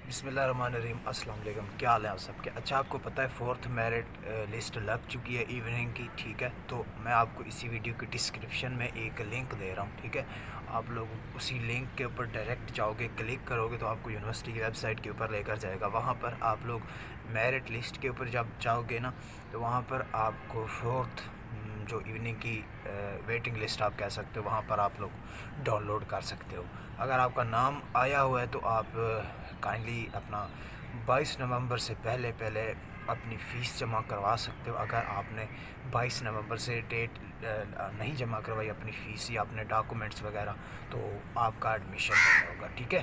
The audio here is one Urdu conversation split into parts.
بسم اللہ الرحمن الرحیم۔ السلام علیکم، کیا حال ہے آپ سب کے؟ اچھا، آپ کو پتہ ہے فورتھ میرٹ لسٹ لگ چکی ہے ایوننگ کی، ٹھیک ہے؟ تو میں آپ کو اسی ویڈیو کی ڈسکرپشن میں ایک لنک دے رہا ہوں، ٹھیک ہے؟ آپ لوگ اسی لنک کے اوپر ڈائریکٹ جاؤ گے، کلک کرو گے تو آپ کو یونیورسٹی کی ویب سائٹ کے اوپر لے کر جائے گا۔ وہاں پر آپ لوگ میرٹ لسٹ کے اوپر جب جاؤ گے نا، تو وہاں پر آپ کو فورتھ جو ایوننگ کی ویٹنگ لسٹ آپ کہہ سکتے ہو، وہاں پر آپ لوگ ڈاؤن لوڈ کر سکتے ہو۔ اگر آپ کا نام آیا ہوا ہے تو آپ کائنڈلی اپنا 22 نومبر سے پہلے اپنی فیس جمع کروا سکتے ہو۔ اگر آپ نے 22 نومبر سے ڈیٹ نہیں جمع کروائی اپنی فیس یا اپنے ڈاکومنٹس وغیرہ، تو آپ کا ایڈمیشن نہیں ہوگا، ٹھیک ہے؟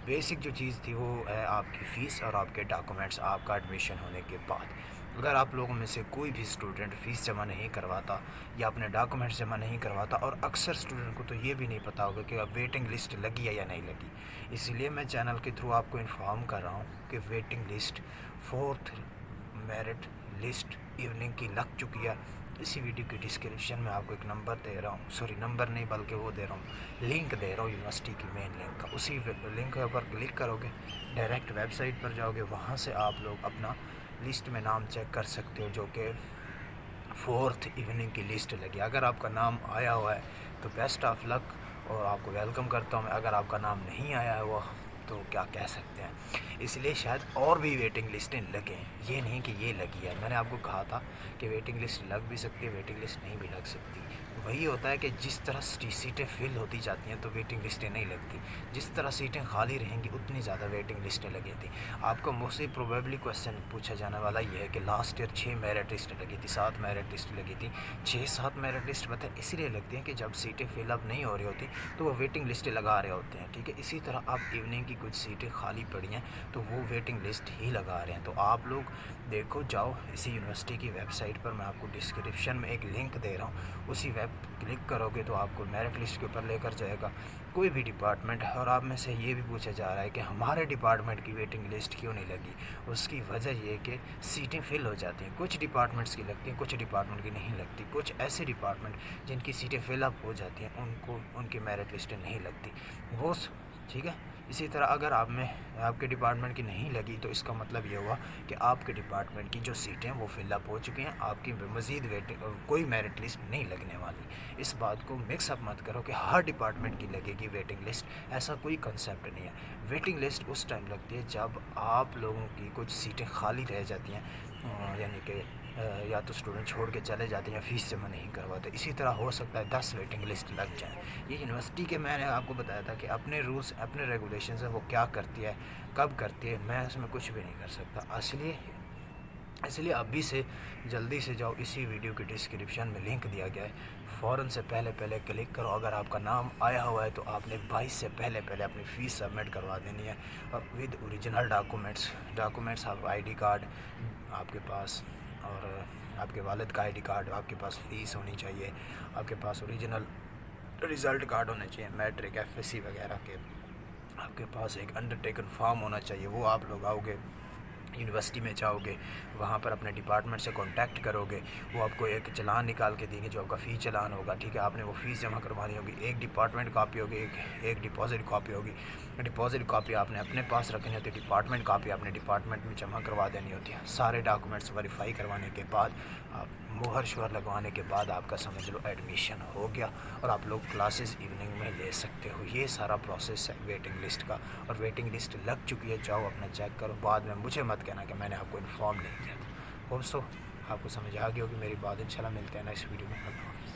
بیسک جو چیز تھی وہ ہے آپ کی فیس اور آپ کے ڈاکومنٹس آپ کا ایڈمیشن ہونے کے بعد۔ اگر آپ لوگوں میں سے کوئی بھی اسٹوڈنٹ فیس جمع نہیں کرواتا یا اپنے ڈاکومنٹس جمع نہیں کرواتا، اور اکثر اسٹوڈنٹ کو تو یہ بھی نہیں پتہ ہوگا کہ اب ویٹنگ لسٹ لگی ہے یا نہیں لگی، اسی لیے میں چینل کے تھرو آپ کو انفارم کر رہا ہوں کہ waiting list fourth merit list evening کی لگ چکی ہے۔ اسی ویڈیو کی ڈسکرپشن میں آپ کو ایک نمبر دے رہا ہوں، سوری نمبر نہیں بلکہ وہ دے رہا ہوں، لنک دے رہا ہوں یونیورسٹی کی مین لنک کا۔ اسی لنک کے اوپر کلک کرو گے، ڈائریکٹ ویب سائٹ پر جاؤ گے، وہاں سے آپ لوگ اپنا لسٹ میں نام چیک کر سکتے ہو جو کہ فورتھ ایوننگ کی لسٹ لگی۔ اگر آپ کا نام آیا ہوا ہے تو بیسٹ آف لک اور آپ کو ویلکم کرتا ہوں میں۔ اگر آپ کا نام نہیں آیا ہے وہ تو کیا کہہ سکتے ہیں، اس لیے شاید اور بھی ویٹنگ لسٹیں لگیں، یہ نہیں کہ یہ لگی ہے۔ میں نے آپ کو کہا تھا کہ ویٹنگ لسٹ لگ بھی سکتی ہے، ویٹنگ لسٹ نہیں بھی لگ سکتی۔ وہی ہوتا ہے کہ جس طرح سیٹیں فل ہوتی جاتی ہیں تو ویٹنگ لسٹیں نہیں لگتی، جس طرح سیٹیں خالی رہیں گی اتنی زیادہ ویٹنگ لسٹیں لگی تھیں۔ آپ کو موسٹلی پروبیبلی کویسچن پوچھا جانے والا یہ ہے کہ لاسٹ ایئر 6 میرٹ لسٹ لگی تھی، 7 میرٹ لسٹ لگی تھی۔ 6-7 میرٹ لسٹ پتہ ہے اس لیے لگتی ہیں کہ جب سیٹیں فل اپ نہیں ہو رہی ہوتی تو وہ ویٹنگ لسٹیں لگا رہے ہوتے ہیں، ٹھیک ہے؟ اسی طرح اب ایوننگ کی کچھ سیٹیں خالی پڑی ہیں تو وہ ویٹنگ لسٹ ہی لگا رہے ہیں۔ تو آپ لوگ دیکھو، جاؤ اسی یونیورسٹی کی ویب سائٹ پر، میں آپ کو ڈسکرپشن میں ایک لنک دے رہا ہوں، اسی ویب کلک کرو گے تو آپ کو میرٹ لسٹ کے اوپر لے کر جائے گا۔ کوئی بھی ڈپارٹمنٹ، اور آپ میں سے یہ بھی پوچھا جا رہا ہے کہ ہمارے ڈپارٹمنٹ کی ویٹنگ لسٹ کیوں نہیں لگی، اس کی وجہ یہ ہے کہ سیٹیں فل ہو جاتی ہیں۔ کچھ ڈپارٹمنٹس کی لگتی ہیں، کچھ ڈپارٹمنٹ کی نہیں لگتی۔ کچھ ایسے ڈپارٹمنٹ جن کی سیٹیں فل اپ ہو جاتی ہیں ان کی میرٹ لسٹیں نہیں لگتی، وہ ٹھیک ہے؟ اسی طرح اگر آپ کے ڈپارٹمنٹ کی نہیں لگی تو اس کا مطلب یہ ہوا کہ آپ کے ڈپارٹمنٹ کی جو سیٹیں وہ فل اپ ہو چکی ہیں، آپ کی مزید کوئی میرٹ لسٹ نہیں لگنے والی۔ اس بات کو مکس اپ مت کرو کہ ہر ڈپارٹمنٹ کی لگے گی ویٹنگ لسٹ، ایسا کوئی کنسیپٹ نہیں ہے۔ ویٹنگ لسٹ اس ٹائم لگتی ہے جب آپ لوگوں کی کچھ سیٹیں خالی رہ جاتی ہیں، یعنی کہ یا تو اسٹوڈنٹ چھوڑ کے چلے جاتے ہیں یا فیس جمع نہیں کرواتے۔ اسی طرح ہو سکتا ہے 10 ویٹنگ لسٹ لگ جائیں۔ یہ یونیورسٹی کے، میں نے آپ کو بتایا تھا کہ اپنے رولس، اپنے ریگولیشنز ہیں، وہ کیا کرتی ہے، کب کرتی ہے، میں اس میں کچھ بھی نہیں کر سکتا۔ اس لیے ابھی سے جلدی سے جاؤ، اسی ویڈیو کی ڈسکرپشن میں لنک دیا گیا ہے، فوراً سے پہلے کلک کرو۔ اگر آپ کا نام آیا ہوا ہے تو آپ نے 22 سے پہلے اپنی فیس سبمٹ کروا دینی ہے، اور ود اوریجنل ڈاکومنٹس آپ آئی ڈی کارڈ آپ کے پاس، اور آپ کے والد کا آئی ڈی کارڈ، آپ کے پاس فیس ہونی چاہیے، آپ کے پاس اوریجنل رزلٹ کارڈ ہونے چاہیے، میٹرک، ایف ایس سی وغیرہ کے، آپ کے پاس ایک انڈر ٹیکن فارم ہونا چاہیے۔ وہ آپ لوگ آؤ گے، یونیورسٹی میں جاؤ گے، وہاں پر اپنے ڈپارٹمنٹ سے کانٹیکٹ کرو گے، وہ آپ کو ایک چلان نکال کے دیں گے جو آپ کا فی چلان ہوگا، ٹھیک ہے؟ آپ نے وہ فیس جمع کروانی ہوگی، ایک ڈپارٹمنٹ کاپی ہوگی، ایک ڈپازٹ کاپی ہوگی۔ ڈپازٹ کاپی آپ نے اپنے پاس رکھنی ہوتی ہے، ڈپارٹمنٹ کاپی آپ نے ڈپارٹمنٹ میں جمع کروا دینی ہوتی ہے۔ سارے ڈاکومنٹس ویریفائی کروانے کے بعد، آپ مہر شہر لگوانے کے بعد آپ کا سمجھ لو ایڈمیشن ہو گیا، اور آپ لوگ کلاسز ایوننگ میں لے سکتے ہو۔ یہ سارا پروسیس ہے ویٹنگ لسٹ کا، اور ویٹنگ لسٹ لگ چکی ہے، جاؤ اپنا چیک کرو، بعد میں مجھے مت کہنا کہ میں نے آپ کو انفارم نہیں کیا تھا۔ ہوپ سو آپ کو سمجھ آ گیا ہوگی میری بات۔ انشاءاللہ ملتے ہیں نیکسٹ ویڈیو میں۔ اللہ حافظ۔